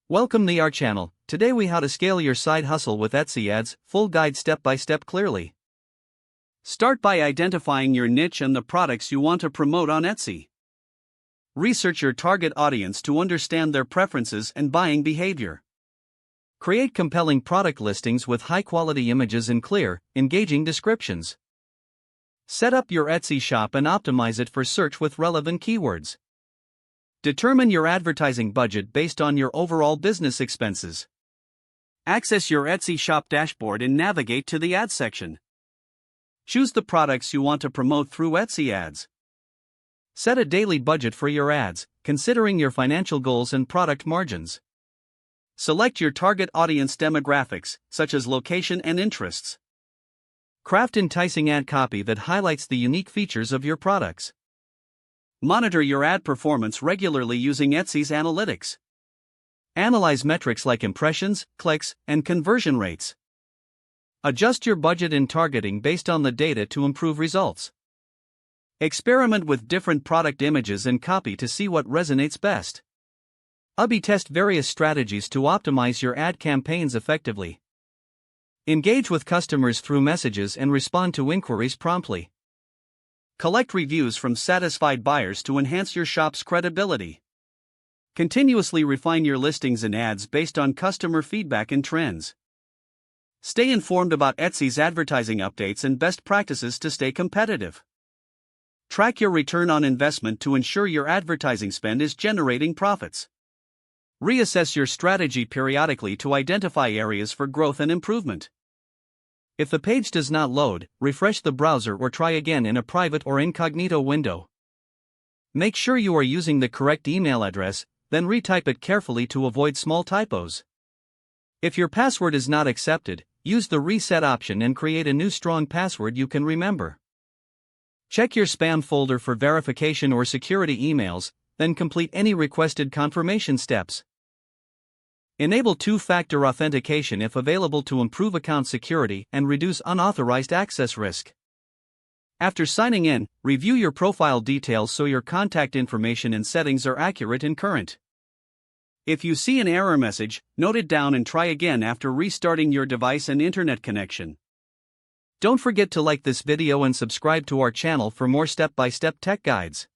Welcome to our channel. Today we how to scale your side hustle with Etsy ads, full guide step by step clearly. Start by identifying your niche and the products you want to promote on Etsy. Research your target audience to understand their preferences and buying behavior. Create compelling product listings with high quality images and clear, engaging descriptions. Set up your Etsy shop and optimize it for search with relevant keywords. Determine your advertising budget based on your overall business expenses. Access your Etsy shop dashboard and navigate to the ads section. Choose the products you want to promote through Etsy ads. Set a daily budget for your ads, considering your financial goals and product margins. Select your target audience demographics, such as location and interests. Craft enticing ad copy that highlights the unique features of your products. Monitor your ad performance regularly using Etsy's analytics. Analyze metrics like impressions, clicks, and conversion rates. Adjust your budget and targeting based on the data to improve results. Experiment with different product images and copy to see what resonates best. A/B test various strategies to optimize your ad campaigns effectively. Engage with customers through messages and respond to inquiries promptly. Collect reviews from satisfied buyers to enhance your shop's credibility. Continuously refine your listings and ads based on customer feedback and trends. Stay informed about Etsy's advertising updates and best practices to stay competitive. Track your return on investment to ensure your advertising spend is generating profits. Reassess your strategy periodically to identify areas for growth and improvement. If the page does not load, refresh the browser or try again in a private or incognito window. Make sure you are using the correct email address, then retype it carefully to avoid small typos. If your password is not accepted, use the reset option and create a new strong password you can remember. Check your spam folder for verification or security emails, then complete any requested confirmation steps. Enable two-factor authentication if available to improve account security and reduce unauthorized access risk. After signing in, review your profile details so your contact information and settings are accurate and current. If you see an error message, note it down and try again after restarting your device and internet connection. Don't forget to like this video and subscribe to our channel for more step-by-step tech guides.